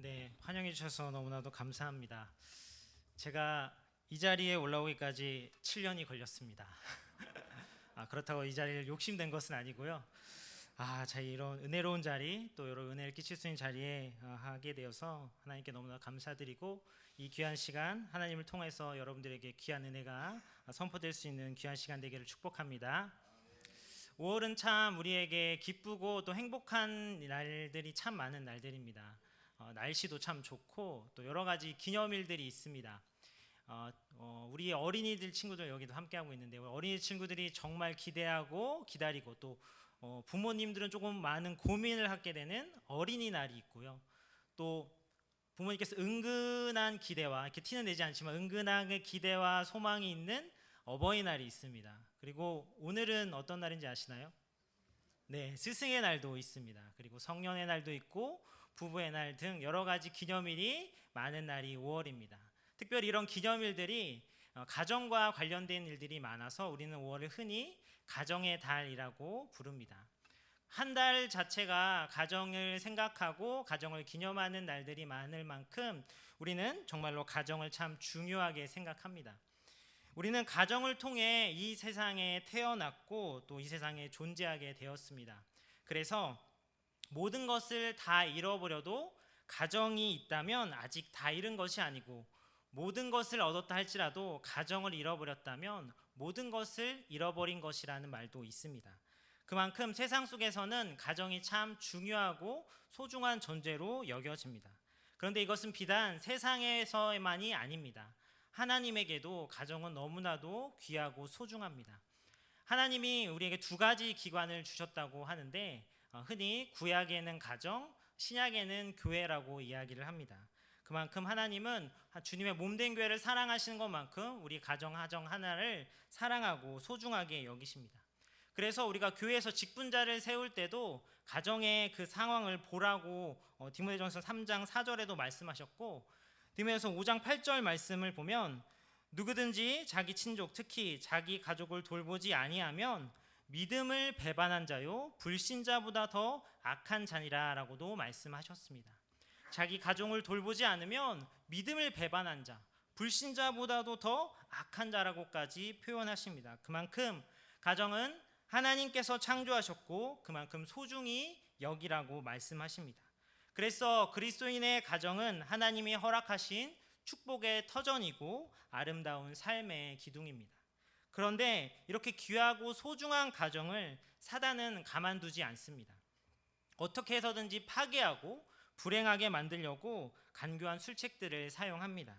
네, 환영해 주셔서 너무나도 감사합니다. 제가 이 자리에 올라오기까지 7년이 걸렸습니다. 그렇다고 이 자리를 욕심낸 것은 아니고요. 저희 이런 은혜로운 자리, 또 이런 은혜를 끼칠 수 있는 자리에 하게 되어서 하나님께 너무나 감사드리고, 이 귀한 시간 하나님을 통해서 여러분들에게 귀한 은혜가 선포될 수 있는 귀한 시간 되기를 축복합니다. 5월은 참 우리에게 기쁘고 또 행복한 날들이 참 많은 날들입니다. 날씨도 참 좋고 또 여러 가지 기념일들이 있습니다. 우리 어린이들 친구들 여기도 함께하고 있는데, 어린이 친구들이 정말 기대하고 기다리고, 또 부모님들은 조금 많은 고민을 하게 되는 어린이날이 있고요. 또 부모님께서 은근한 기대와, 이렇게 티는 내지 않지만 은근하게 기대와 소망이 있는 어버이날이 있습니다. 그리고 오늘은 어떤 날인지 아시나요? 네, 스승의 날도 있습니다. 그리고 성년의 날도 있고 부부의 날 등 여러 가지 기념일이 많은 날이 5월입니다. 특별히 이런 기념일들이 가정과 관련된 일들이 많아서 우리는 5월을 흔히 가정의 달이라고 부릅니다. 한 달 자체가 가정을 생각하고 가정을 기념하는 날들이 많을 만큼 우리는 정말로 가정을 참 중요하게 생각합니다. 우리는 가정을 통해 이 세상에 태어났고 또 이 세상에 존재하게 되었습니다. 그래서 모든 것을 다 잃어버려도 가정이 있다면 아직 다 잃은 것이 아니고, 모든 것을 얻었다 할지라도 가정을 잃어버렸다면 모든 것을 잃어버린 것이라는 말도 있습니다. 그만큼 세상 속에서는 가정이 참 중요하고 소중한 존재로 여겨집니다. 그런데 이것은 비단 세상에서만이 아닙니다. 하나님에게도 가정은 너무나도 귀하고 소중합니다. 하나님이 우리에게 두 가지 기관을 주셨다고 하는데, 흔히 구약에는 가정, 신약에는 교회라고 이야기를 합니다. 그만큼 하나님은 주님의 몸된 교회를 사랑하시는 것만큼 우리 가정 하나를 사랑하고 소중하게 여기십니다. 그래서 우리가 교회에서 직분자를 세울 때도 가정의 그 상황을 보라고 디모데전서 3장 4절에도 말씀하셨고, 디모데전서 5장 8절 말씀을 보면, 누구든지 자기 친족, 특히 자기 가족을 돌보지 아니하면 믿음을 배반한 자요 불신자보다 더 악한 자니라 라고도 말씀하셨습니다. 자기 가족을 돌보지 않으면 믿음을 배반한 자, 불신자보다도 더 악한 자라고까지 표현하십니다. 그만큼 가정은 하나님께서 창조하셨고 그만큼 소중히 여기라고 말씀하십니다. 그래서 그리스도인의 가정은 하나님이 허락하신 축복의 터전이고 아름다운 삶의 기둥입니다. 그런데 이렇게 귀하고 소중한 가정을 사단은 가만두지 않습니다. 어떻게 해서든지 파괴하고 불행하게 만들려고 간교한 술책들을 사용합니다.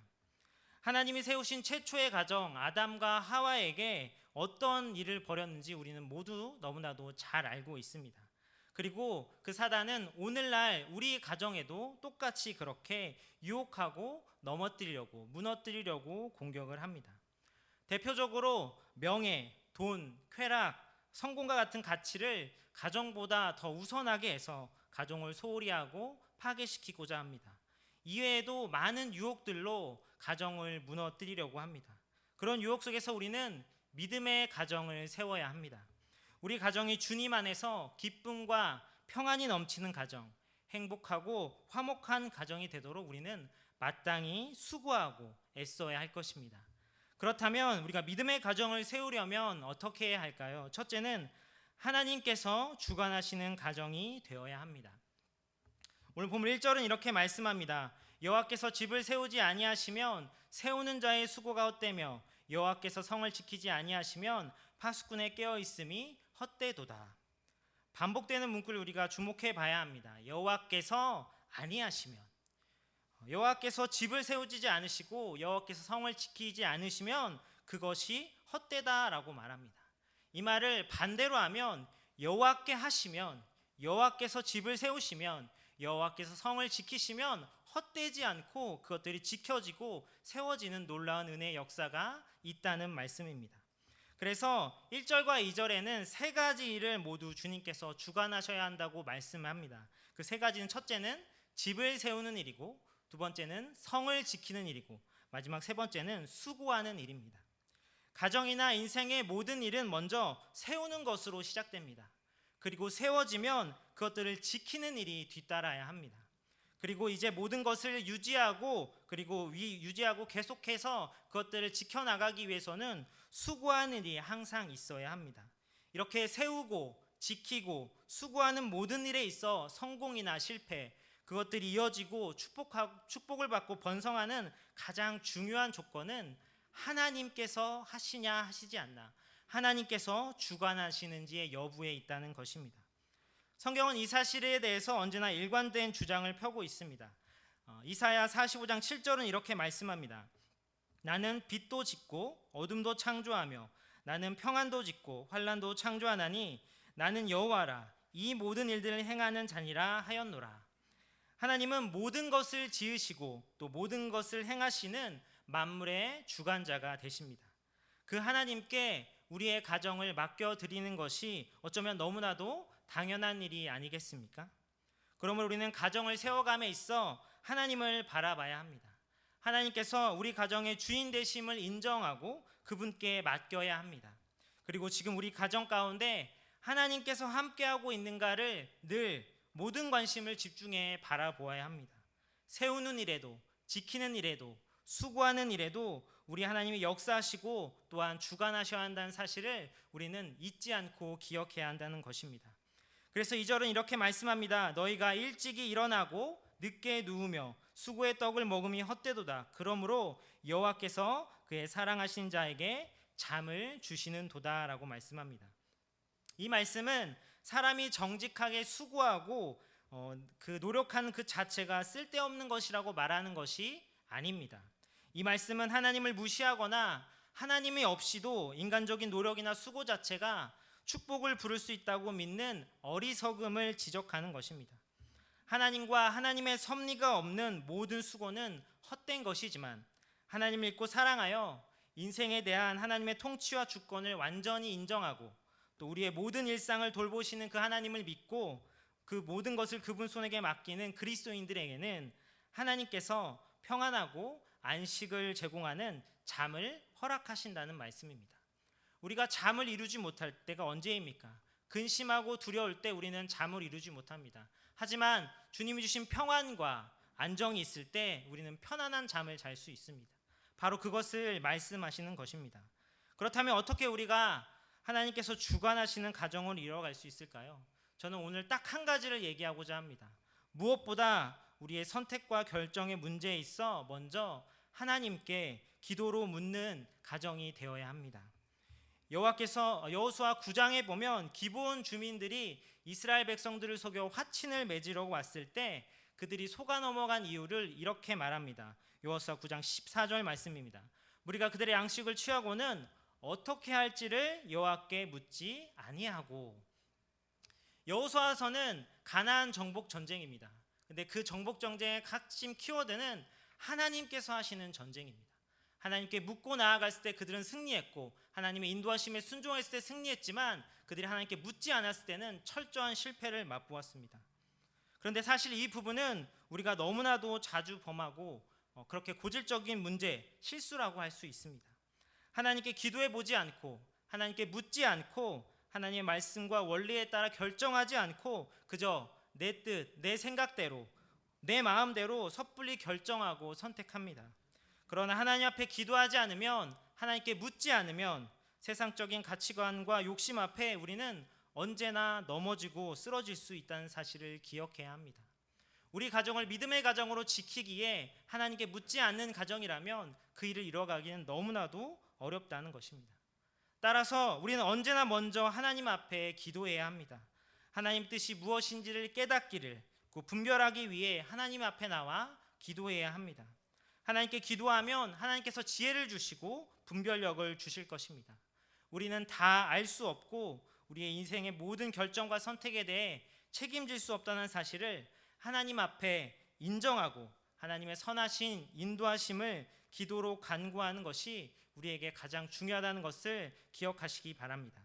하나님이 세우신 최초의 가정 아담과 하와에게 어떤 일을 벌였는지 우리는 모두 너무나도 잘 알고 있습니다. 그리고 그 사단은 오늘날 우리 가정에도 똑같이 그렇게 유혹하고 넘어뜨리려고, 무너뜨리려고 공격을 합니다. 대표적으로 명예, 돈, 쾌락, 성공과 같은 가치를 가정보다 더 우선하게 해서 가정을 소홀히 하고 파괴시키고자 합니다. 이외에도 많은 유혹들로 가정을 무너뜨리려고 합니다. 그런 유혹 속에서 우리는 믿음의 가정을 세워야 합니다. 우리 가정이 주님 안에서 기쁨과 평안이 넘치는 가정, 행복하고 화목한 가정이 되도록 우리는 마땅히 수고하고 애써야 할 것입니다. 그렇다면 우리가 믿음의 가정을 세우려면 어떻게 해야 할까요? 첫째는 하나님께서 주관하시는 가정이 되어야 합니다. 오늘 본문 1절은 이렇게 말씀합니다. 여호와께서 집을 세우지 아니하시면 세우는 자의 수고가 헛되며 여호와께서 성을 지키지 아니하시면 파수꾼의 깨어 있음이 헛되도다. 반복되는 문구를 우리가 주목해 봐야 합니다. 여호와께서 아니하시면, 여호와께서 집을 세우지 않으시고 여호와께서 성을 지키지 않으시면 그것이 헛되다라고 말합니다. 이 말을 반대로 하면, 여호와께 하시면, 여호와께서 집을 세우시면, 여호와께서 성을 지키시면 헛되지 않고 그것들이 지켜지고 세워지는 놀라운 은혜의 역사가 있다는 말씀입니다. 그래서 1절과 2절에는 세 가지 일을 모두 주님께서 주관하셔야 한다고 말씀합니다. 그 세 가지는, 첫째는 집을 세우는 일이고, 두 번째는 성을 지키는 일이고, 마지막 세 번째는 수고하는 일입니다. 가정이나 인생의 모든 일은 먼저 세우는 것으로 시작됩니다. 그리고 세워지면 그것들을 지키는 일이 뒤따라야 합니다. 그리고 이제 모든 것을 유지하고 계속해서 그것들을 지켜나가기 위해서는 수고하는 일이 항상 있어야 합니다. 이렇게 세우고 지키고 수고하는 모든 일에 있어 성공이나 실패, 그것들이 이어지고 축복을 받고 번성하는 가장 중요한 조건은 하나님께서 하시냐 하시지 않나, 하나님께서 주관하시는지의 여부에 있다는 것입니다. 성경은 이 사실에 대해서 언제나 일관된 주장을 펴고 있습니다. 이사야 45장 7절은 이렇게 말씀합니다. 나는 빛도 짓고 어둠도 창조하며 나는 평안도 짓고 환난도 창조하나니 나는 여호와라, 이 모든 일들을 행하는 자니라 하였노라. 하나님은 모든 것을 지으시고 또 모든 것을 행하시는 만물의 주관자가 되십니다. 그 하나님께 우리의 가정을 맡겨드리는 것이 어쩌면 너무나도 당연한 일이 아니겠습니까? 그러므로 우리는 가정을 세워감에 있어 하나님을 바라봐야 합니다. 하나님께서 우리 가정의 주인 되심을 인정하고 그분께 맡겨야 합니다. 그리고 지금 우리 가정 가운데 하나님께서 함께하고 있는가를 늘 모든 관심을 집중해 바라보아야 합니다. 세우는 일에도, 지키는 일에도, 수고하는 일에도 우리 하나님이 역사하시고 또한 주관하셔야 한다는 사실을 우리는 잊지 않고 기억해야 한다는 것입니다. 그래서 2절은 이렇게 말씀합니다. 너희가 일찍이 일어나고 늦게 누우며 수고의 떡을 먹음이 헛되도다. 그러므로 여호와께서 그의 사랑하신 자에게 잠을 주시는 도다라고 말씀합니다. 이 말씀은 사람이 정직하게 수고하고 그 노력하는 그 자체가 쓸데없는 것이라고 말하는 것이 아닙니다. 이 말씀은 하나님을 무시하거나 하나님이 없이도 인간적인 노력이나 수고 자체가 축복을 부를 수 있다고 믿는 어리석음을 지적하는 것입니다. 하나님과 하나님의 섭리가 없는 모든 수고는 헛된 것이지만 하나님을 믿고 사랑하여 인생에 대한 하나님의 통치와 주권을 완전히 인정하고 또 우리의 모든 일상을 돌보시는 그 하나님을 믿고 그 모든 것을 그분 손에게 맡기는 그리스도인들에게는 하나님께서 평안하고 안식을 제공하는 잠을 허락하신다는 말씀입니다. 우리가 잠을 이루지 못할 때가 언제입니까? 근심하고 두려울 때 우리는 잠을 이루지 못합니다. 하지만 주님이 주신 평안과 안정이 있을 때 우리는 편안한 잠을 잘 수 있습니다. 바로 그것을 말씀하시는 것입니다. 그렇다면 어떻게 우리가 하나님께서 주관하시는 가정을 이뤄갈 수 있을까요? 저는 오늘 딱 한 가지를 얘기하고자 합니다. 무엇보다 우리의 선택과 결정의 문제에 있어 먼저 하나님께 기도로 묻는 가정이 되어야 합니다. 여호와께서 여호수아 9장에 보면 기브온 주민들이 이스라엘 백성들을 속여 화친을 맺으려고 왔을 때 그들이 속아 넘어간 이유를 이렇게 말합니다. 여호수아 9장 14절 말씀입니다. 우리가 그들의 양식을 취하고는 어떻게 할지를 여호와께 묻지 아니하고. 여호수아서는 가나안 정복 전쟁입니다. 근데 그 정복 전쟁의 핵심 키워드는 하나님께서 하시는 전쟁입니다. 하나님께 묻고 나아갔을 때 그들은 승리했고 하나님의 인도하심에 순종했을 때 승리했지만 그들이 하나님께 묻지 않았을 때는 철저한 실패를 맛보았습니다. 그런데 사실 이 부분은 우리가 너무나도 자주 범하고 그렇게 고질적인 문제, 실수라고 할 수 있습니다. 하나님께 기도해 보지 않고 하나님께 묻지 않고 하나님의 말씀과 원리에 따라 결정하지 않고 그저 내 뜻, 내 생각대로, 내 마음대로 섣불리 결정하고 선택합니다. 그러나 하나님 앞에 기도하지 않으면, 하나님께 묻지 않으면 세상적인 가치관과 욕심 앞에 우리는 언제나 넘어지고 쓰러질 수 있다는 사실을 기억해야 합니다. 우리 가정을 믿음의 가정으로 지키기에 하나님께 묻지 않는 가정이라면 그 일을 이뤄가기는 너무나도 어렵다는 것입니다. 따라서 우리는 언제나 먼저 하나님 앞에 기도해야 합니다. 하나님 뜻이 무엇인지를 깨닫기를 분별하기 위해 하나님 앞에 나와 기도해야 합니다. 하나님께 기도하면 하나님께서 지혜를 주시고 분별력을 주실 것입니다. 우리는 다 알 수 없고 우리의 인생의 모든 결정과 선택에 대해 책임질 수 없다는 사실을 하나님 앞에 인정하고 하나님의 선하신 인도하심을 기도로 간구하는 것이 우리에게 가장 중요하다는 것을 기억하시기 바랍니다.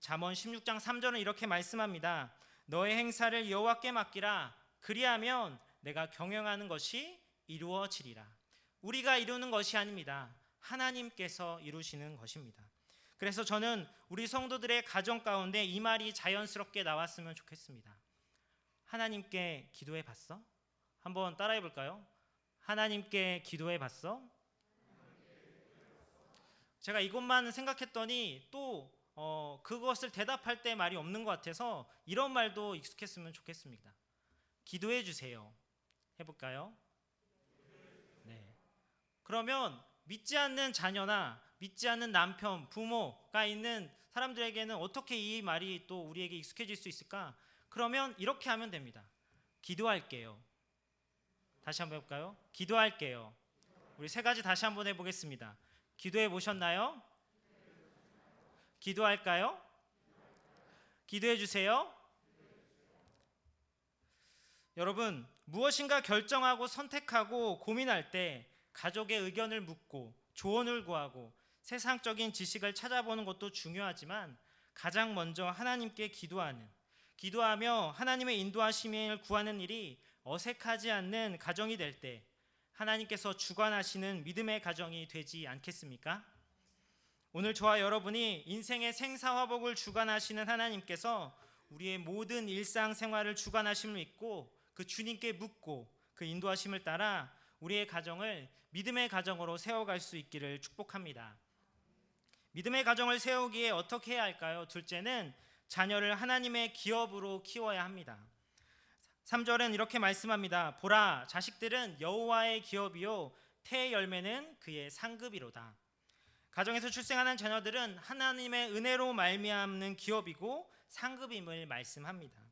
잠언 16장 3절은 이렇게 말씀합니다. 너의 행사를 여호와께 맡기라. 그리하면 내가 경영하는 것이 이루어지리라. 우리가 이루는 것이 아닙니다. 하나님께서 이루시는 것입니다. 그래서 저는 우리 성도들의 가정 가운데 이 말이 자연스럽게 나왔으면 좋겠습니다. 하나님께 기도해 봤어? 한번 따라해 볼까요? 하나님께 기도해 봤어? 제가 이것만 생각했더니 또 그것을 대답할 때 말이 없는 것 같아서 이런 말도 익숙했으면 좋겠습니다. 기도해 주세요. 해볼까요? 네. 그러면 믿지 않는 자녀나 믿지 않는 남편, 부모가 있는 사람들에게는 어떻게 이 말이 또 우리에게 익숙해질 수 있을까? 그러면 이렇게 하면 됩니다. 기도할게요. 다시 한번 해볼까요? 기도할게요. 우리 세 가지 다시 한번 해보겠습니다. 기도해 보셨나요? 기도할까요? 기도해 주세요. 여러분, 무엇인가 결정하고 선택하고 고민할 때 가족의 의견을 묻고 조언을 구하고 세상적인 지식을 찾아보는 것도 중요하지만 가장 먼저 하나님께 기도하며 하나님의 인도하심을 구하는 일이 어색하지 않는 가정이 될 때 하나님께서 주관하시는 믿음의 가정이 되지 않겠습니까? 오늘 저와 여러분이 인생의 생사화복을 주관하시는 하나님께서 우리의 모든 일상생활을 주관하심을 믿고 그 주님께 묻고 그 인도하심을 따라 우리의 가정을 믿음의 가정으로 세워갈 수 있기를 축복합니다. 믿음의 가정을 세우기에 어떻게 해야 할까요? 둘째는 자녀를 하나님의 기업으로 키워야 합니다. 3절은 이렇게 말씀합니다. 보라, 자식들은 여호와의 기업이요 태의 열매는 그의 상급이로다. 가정에서 출생하는 자녀들은 하나님의 은혜로 말미암는 기업이고 상급임을 말씀합니다.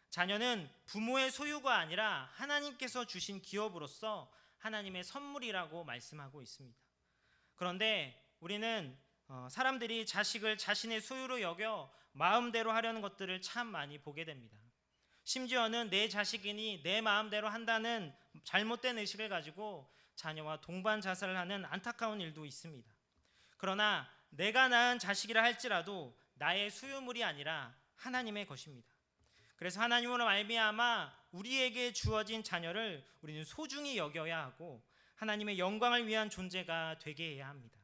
자녀는 부모의 소유가 아니라 하나님께서 주신 기업으로서 하나님의 선물이라고 말씀하고 있습니다. 그런데 우리는 사람들이 자식을 자신의 소유로 여겨 마음대로 하려는 것들을 참 많이 보게 됩니다. 심지어는 내 자식이니 내 마음대로 한다는 잘못된 의식을 가지고 자녀와 동반 자살을 하는 안타까운 일도 있습니다. 그러나 내가 낳은 자식이라 할지라도 나의 소유물이 아니라 하나님의 것입니다. 그래서 하나님으로 말미암아 우리에게 주어진 자녀를 우리는 소중히 여겨야 하고 하나님의 영광을 위한 존재가 되게 해야 합니다.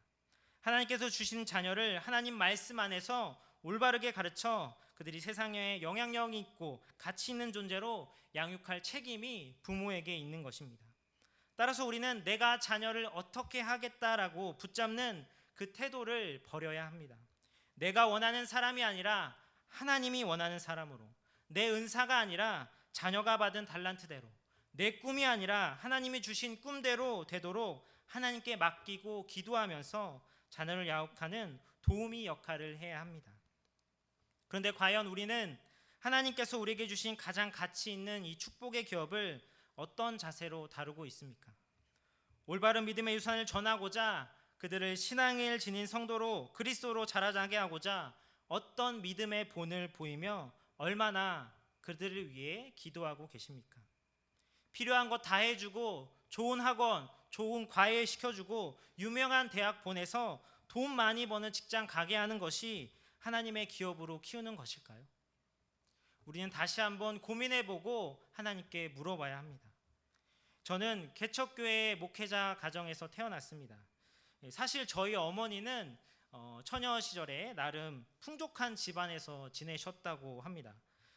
하나님께서 주신 자녀를 하나님 말씀 안에서 올바르게 가르쳐 그들이 세상에 영향력이 있고 가치 있는 존재로 양육할 책임이 부모에게 있는 것입니다. 따라서 우리는 내가 자녀를 어떻게 하겠다라고 붙잡는 그 태도를 버려야 합니다. 내가 원하는 사람이 아니라 하나님이 원하는 사람으로, 내 은사가 아니라 자녀가 받은 달란트대로, 내 꿈이 아니라 하나님이 주신 꿈대로 되도록 하나님께 맡기고 기도하면서 자녀를 양육하는 도우미 역할을 해야 합니다. 그런데 과연 우리는 하나님께서 우리에게 주신 가장 가치 있는 이 축복의 기업을 어떤 자세로 다루고 있습니까? 올바른 믿음의 유산을 전하고자 그들을 신앙을 지닌 성도로 그리스도로 자라나게 하고자 어떤 믿음의 본을 보이며 얼마나 그들을 위해 기도하고 계십니까? 필요한 것 다 해주고 좋은 학원, 좋은 과외 시켜주고 유명한 대학 보내서 돈 많이 버는 직장 가게 하는 것이 하나님의 기업으로 키우는 것일까요? 우리는 다시 한번 고민해보고 하나님께 물어봐야 합니다. 저는 개척교회 목회자 가정에서 태어났습니다. 사실 저희 어머니는 처녀 시절에 나름 풍족한 집안에서 지내셨다고 합니다.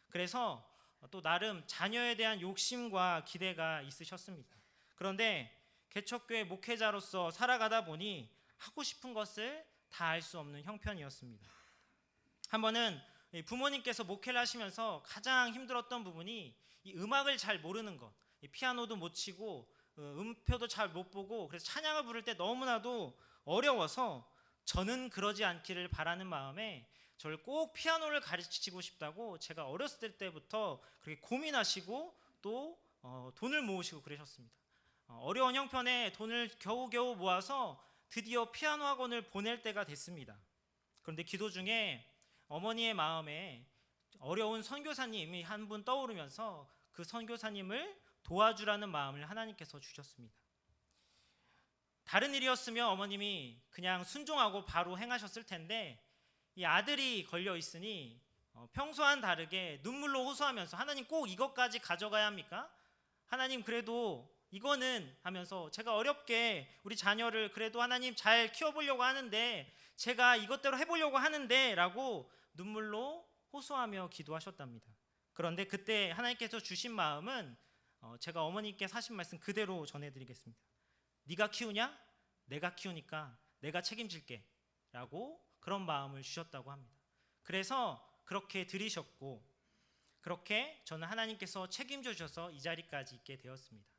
그래서 또 나름 자녀에 대한 욕심과 기대가 있으셨습니다. 그런데 개척교회 목회자로서 살아가다 보니 하고 싶은 것을 다 할 수 없는 형편이었습니다. 한 번은 부모님께서 목회를 하시면서 가장 힘들었던 부분이 이 음악을 잘 모르는 것, 피아노도 못 치고 음표도 잘 못 보고 그래서 찬양을 부를 때 너무나도 어려워서 저는 그러지 않기를 바라는 마음에 저를 꼭 피아노를 가르치고 싶다고 제가 어렸을 때부터 그렇게 고민하시고 또 돈을 모으시고 그러셨습니다. 어려운 형편에 돈을 겨우겨우 모아서 드디어 피아노 학원을 보낼 때가 됐습니다. 그런데 기도 중에 어머니의 마음에 어려운 선교사님이 한 분 떠오르면서 그 선교사님을 도와주라는 마음을 하나님께서 주셨습니다. 다른 일이었으면 어머님이 그냥 순종하고 바로 행하셨을 텐데 이 아들이 걸려 있으니 평소와는 다르게 눈물로 호소하면서 하나님 꼭 이것까지 가져가야 합니까? 하나님 그래도 이거는 하면서 제가 어렵게 우리 자녀를 그래도 하나님 잘 키워보려고 하는데 제가 이것대로 해보려고 하는데 라고 눈물로 호소하며 기도하셨답니다. 그런데 그때 하나님께서 주신 마음은 제가 어머니께 하신 말씀 그대로 전해드리겠습니다. 네가 키우냐? 내가 키우니까 내가 책임질게 라고 그런 마음을 주셨다고 합니다. 그래서 그렇게 들이셨고, 그렇게 저는 하나님께서 책임져 주셔서 이 자리까지 있게 되었습니다.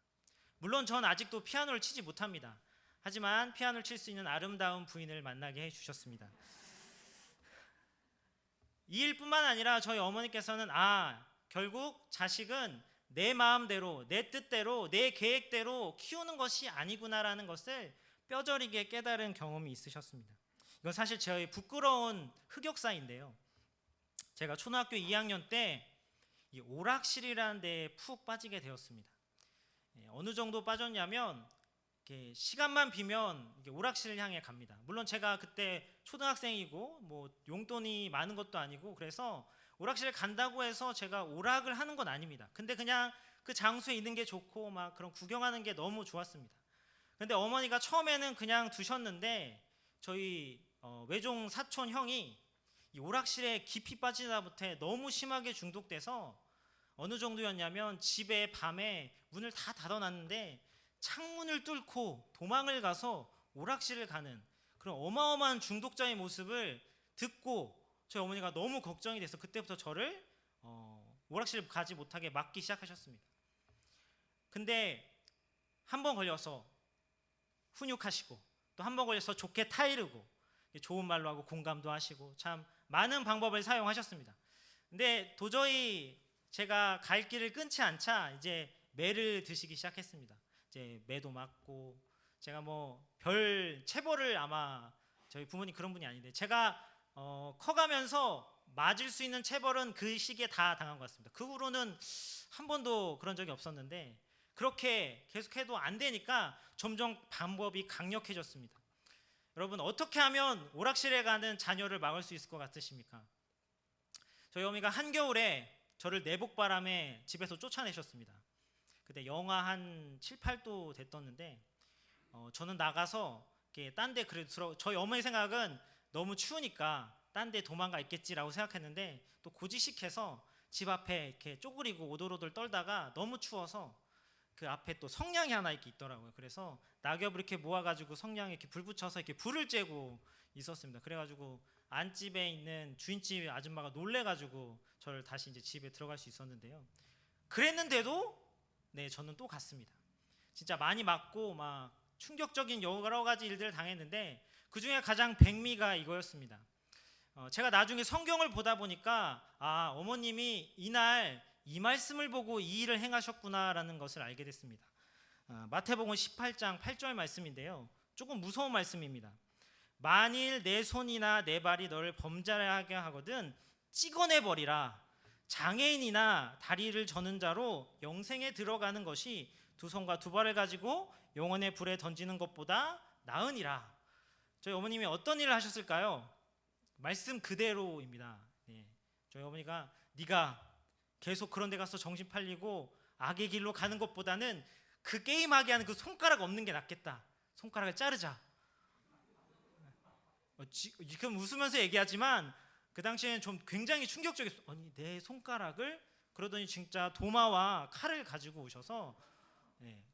물론 전 아직도 피아노를 치지 못합니다. 하지만 피아노를 칠 수 있는 아름다운 부인을 만나게 해주셨습니다. 이 일뿐만 아니라 저희 어머니께서는 결국 자식은 내 마음대로, 내 뜻대로, 내 계획대로 키우는 것이 아니구나라는 것을 뼈저리게 깨달은 경험이 있으셨습니다. 이건 사실 저의 부끄러운 흑역사인데요. 제가 초등학교 2학년 때 이 오락실이라는 데에 푹 빠지게 되었습니다. 어느 정도 빠졌냐면 이렇게 시간만 비면 이렇게 오락실을 향해 갑니다. 물론 제가 그때 초등학생이고 뭐 용돈이 많은 것도 아니고, 그래서 오락실에 간다고 해서 제가 오락을 하는 건 아닙니다. 근데 그냥 그 장소에 있는 게 좋고 막 그런 구경하는 게 너무 좋았습니다. 근데 어머니가 처음에는 그냥 두셨는데 저희 외종 사촌 형이 이 오락실에 깊이 빠지다 못해 너무 심하게 중독돼서 어느 정도였냐면 집에 밤에 문을 다 닫아놨는데 창문을 뚫고 도망을 가서 오락실을 가는 그런 어마어마한 중독자의 모습을 듣고 저희 어머니가 너무 걱정이 돼서 그때부터 저를 오락실 가지 못하게 막기 시작하셨습니다. 근데 한 번 걸려서 훈육하시고 또 한 번 걸려서 좋게 타이르고 좋은 말로 하고 공감도 하시고 참 많은 방법을 사용하셨습니다. 근데 도저히 제가 갈 길을 끊지 않자 이제 매를 드시기 시작했습니다. 이제 매도 맞고, 제가 뭐 별 체벌을, 아마 저희 부모님 그런 분이 아닌데 제가 커가면서 맞을 수 있는 체벌은 그 시기에 다 당한 것 같습니다. 그 후로는 한 번도 그런 적이 없었는데 그렇게 계속해도 안 되니까 점점 방법이 강력해졌습니다. 여러분, 어떻게 하면 오락실에 가는 자녀를 막을 수 있을 것 같으십니까? 저희 어머니가 한겨울에 저를 내복바람에 집에서 쫓아내셨습니다. 그때 영하 한 7, 8도 됐었는데 저는 나가서 딴 데, 그래도 저희 어머니 생각은 너무 추우니까 딴 데 도망가 있겠지라고 생각했는데 또 고지식해서 집 앞에 이렇게 쪼그리고 오돌오돌 떨다가 너무 추워서 그 앞에 또 성냥이 하나 이렇게 있더라고요. 그래서 낙엽을 이렇게 모아가지고 성냥에 이렇게 불 붙여서 이렇게 불을 쬐고 있었습니다. 그래가지고 안집에 있는 주인집 아줌마가 놀래가지고 저를 다시 이제 집에 들어갈 수 있었는데요. 그랬는데도 저는 또 갔습니다. 진짜 많이 맞고 막 충격적인 여러 가지 일들을 당했는데 그 중에 가장 백미가 이거였습니다. 제가 나중에 성경을 보다 보니까 어머님이 이날 이 말씀을 보고 이 일을 행하셨구나라는 것을 알게 됐습니다. 마태복음 18장 8절 말씀인데요. 조금 무서운 말씀입니다. 만일 내 손이나 내 발이 너를 범죄하게 하거든 찍어내버리라. 장애인이나 다리를 저는 자로 영생에 들어가는 것이 두 손과 두 발을 가지고 영혼의 불에 던지는 것보다 나으니라. 저희 어머님이 어떤 일을 하셨을까요? 말씀 그대로입니다. 저희 어머니가 네가 계속 그런 데 가서 정신 팔리고 악의 길로 가는 것보다는 그 게임하게 하는 그 손가락 없는 게 낫겠다. 손가락을 자르자. 지금 웃으면서 얘기하지만 그 당시에는 좀 굉장히 충격적이었어요. 아니, 내 손가락을? 그러더니 진짜 도마와 칼을 가지고 오셔서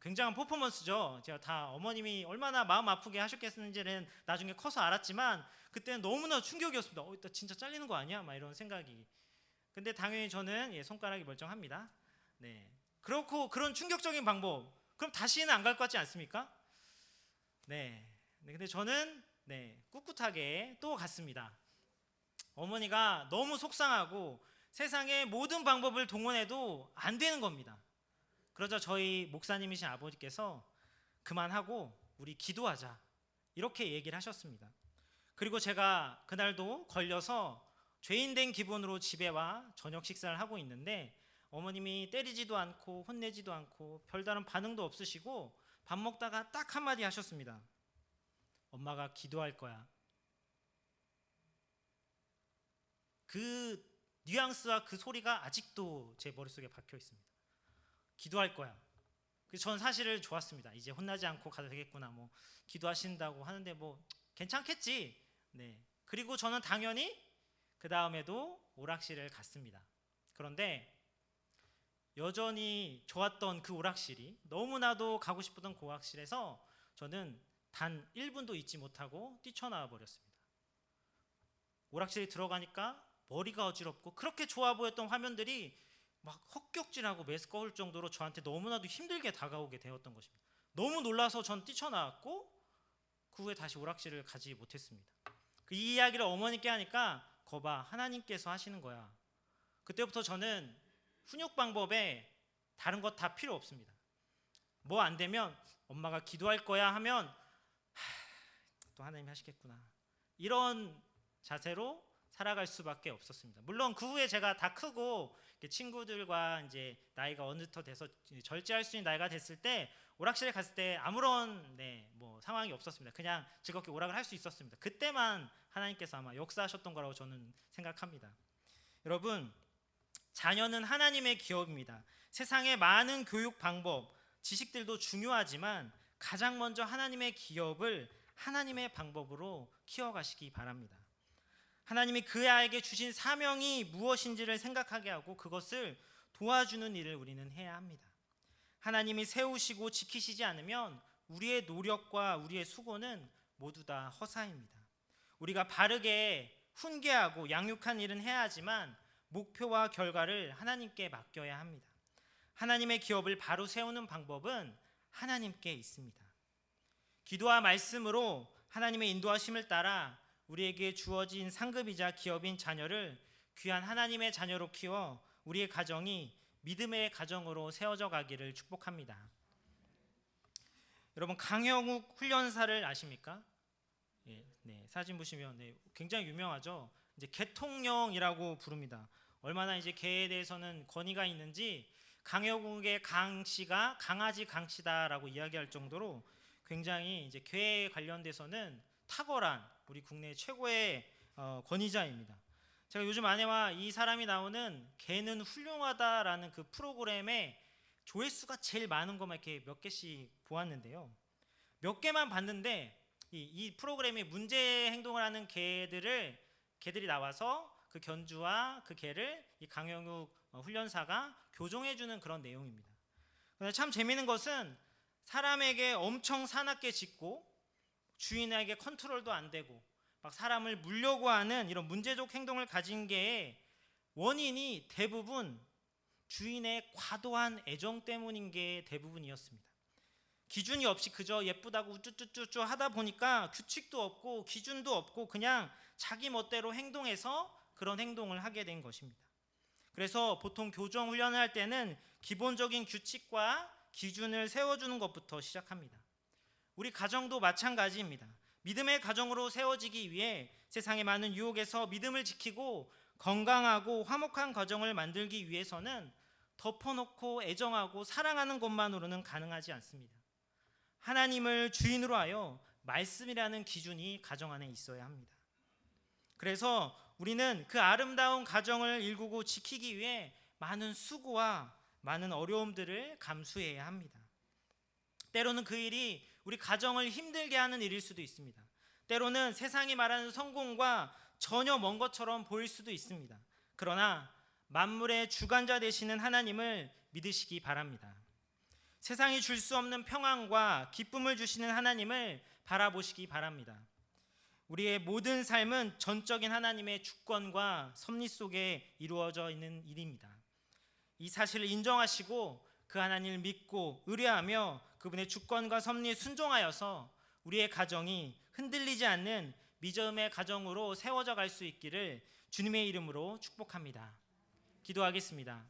굉장한 퍼포먼스죠. 제가 다 어머님이 얼마나 마음 아프게 하셨겠는지는 나중에 커서 알았지만 그때는 너무나 충격이었습니다. 나 진짜 잘리는 거 아니야? 막 이런 생각이. 근데 당연히 저는 손가락이 멀쩡합니다. 그렇고 그런 충격적인 방법, 그럼 다시는 안 갈 것 같지 않습니까? 근데 저는 꿋꿋하게 또 갔습니다. 어머니가 너무 속상하고 세상의 모든 방법을 동원해도 안 되는 겁니다. 그러자 저희 목사님이신 아버지께서 그만하고 우리 기도하자 이렇게 얘기를 하셨습니다. 그리고 제가 그날도 걸려서 죄인된 기분으로 집에 와 저녁 식사를 하고 있는데 어머님이 때리지도 않고 혼내지도 않고 별다른 반응도 없으시고 밥 먹다가 딱 한마디 하셨습니다. 엄마가 기도할 거야. 그 뉘앙스와 그 소리가 아직도 제 머릿속에 박혀 있습니다. 기도할 거야. 그래서 저는 사실은 좋았습니다. 이제 혼나지 않고 가도 되겠구나. 뭐 기도하신다고 하는데 뭐 괜찮겠지. 그리고 저는 당연히 그 다음에도 오락실을 갔습니다. 그런데 여전히 좋았던 그 오락실이, 너무나도 가고 싶었던 그 오락실에서 저는 단 1분도 있지 못하고 뛰쳐나와 버렸습니다. 오락실에 들어가니까 머리가 어지럽고 그렇게 좋아 보였던 화면들이 막 헛격질하고 메스꺼울 정도로 저한테 너무나도 힘들게 다가오게 되었던 것입니다. 너무 놀라서 전 뛰쳐나왔고 그 후에 다시 오락실을 가지 못했습니다. 이 이야기를 어머니께 하니까 거봐, 하나님께서 하시는 거야. 그때부터 저는 훈육 방법에 다른 것 다 필요 없습니다. 뭐 안 되면 엄마가 기도할 거야 하면 또 하나님이 하시겠구나, 이런 자세로 살아갈 수밖에 없었습니다. 물론 그 후에 제가 다 크고 친구들과 이제 나이가 어느덧 돼서 절제할 수 있는 나이가 됐을 때 오락실에 갔을 때 아무런 뭐 상황이 없었습니다. 그냥 즐겁게 오락을 할 수 있었습니다. 그때만 하나님께서 아마 역사하셨던 거라고 저는 생각합니다. 여러분, 자녀는 하나님의 기업입니다. 세상의 많은 교육 방법, 지식들도 중요하지만 가장 먼저 하나님의 기업을 하나님의 방법으로 키워가시기 바랍니다. 하나님이 그 아이에게 주신 사명이 무엇인지를 생각하게 하고 그것을 도와주는 일을 우리는 해야 합니다. 하나님이 세우시고 지키시지 않으면 우리의 노력과 우리의 수고는 모두 다 허사입니다. 우리가 바르게 훈계하고 양육한 일은 해야 하지만 목표와 결과를 하나님께 맡겨야 합니다. 하나님의 기업을 바로 세우는 방법은 하나님께 있습니다. 기도와 말씀으로 하나님의 인도하심을 따라 우리에게 주어진 상급이자 기업인 자녀를 귀한 하나님의 자녀로 키워 우리의 가정이 믿음의 가정으로 세워져 가기를 축복합니다. 여러분, 강영욱 훈련사를 아십니까? 사진 보시면 굉장히 유명하죠. 이제 개통령이라고 부릅니다. 얼마나 이제 개에 대해서는 권위가 있는지 강영욱의 강씨가 강아지 강씨다라고 이야기할 정도로 굉장히 이제 개에 관련돼서는 탁월한 우리 국내 최고의 권위자입니다. 제가 요즘 아내와 이 사람이 나오는 개는 훌륭하다라는 그 프로그램에 조회수가 제일 많은 것만 이렇게 몇 개씩 보았는데요. 몇 개만 봤는데 이 프로그램이 문제 행동을 하는 개들이 나와서 그 견주와 그 개를 이 강영욱 훈련사가 교정해주는 그런 내용입니다. 그런데 참 재미있는 것은 사람에게 엄청 사납게 짖고 주인에게 컨트롤도 안 되고 막 사람을 물려고 하는 이런 문제적 행동을 가진 개의 원인이 대부분 주인의 과도한 애정 때문인 게 대부분이었습니다. 기준이 없이 그저 예쁘다고 우쭈쭈쭈쭈 하다 보니까 규칙도 없고 기준도 없고 그냥 자기 멋대로 행동해서 그런 행동을 하게 된 것입니다. 그래서 보통 교정 훈련을 할 때는 기본적인 규칙과 기준을 세워주는 것부터 시작합니다. 우리 가정도 마찬가지입니다. 믿음의 가정으로 세워지기 위해 세상의 많은 유혹에서 믿음을 지키고 건강하고 화목한 가정을 만들기 위해서는 덮어놓고 애정하고 사랑하는 것만으로는 가능하지 않습니다. 하나님을 주인으로 하여 말씀이라는 기준이 가정 안에 있어야 합니다. 그래서 우리는 그 아름다운 가정을 일구고 지키기 위해 많은 수고와 많은 어려움들을 감수해야 합니다. 때로는 그 일이 우리 가정을 힘들게 하는 일일 수도 있습니다. 때로는 세상이 말하는 성공과 전혀 먼 것처럼 보일 수도 있습니다. 그러나 만물의 주관자 되시는 하나님을 믿으시기 바랍니다. 세상이 줄 수 없는 평안과 기쁨을 주시는 하나님을 바라보시기 바랍니다. 우리의 모든 삶은 전적인 하나님의 주권과 섭리 속에 이루어져 있는 일입니다. 이 사실을 인정하시고 그 하나님을 믿고 의뢰하며 그분의 주권과 섭리에 순종하여서 우리의 가정이 흔들리지 않는 믿음의 가정으로 세워져 갈 수 있기를 주님의 이름으로 축복합니다. 기도하겠습니다.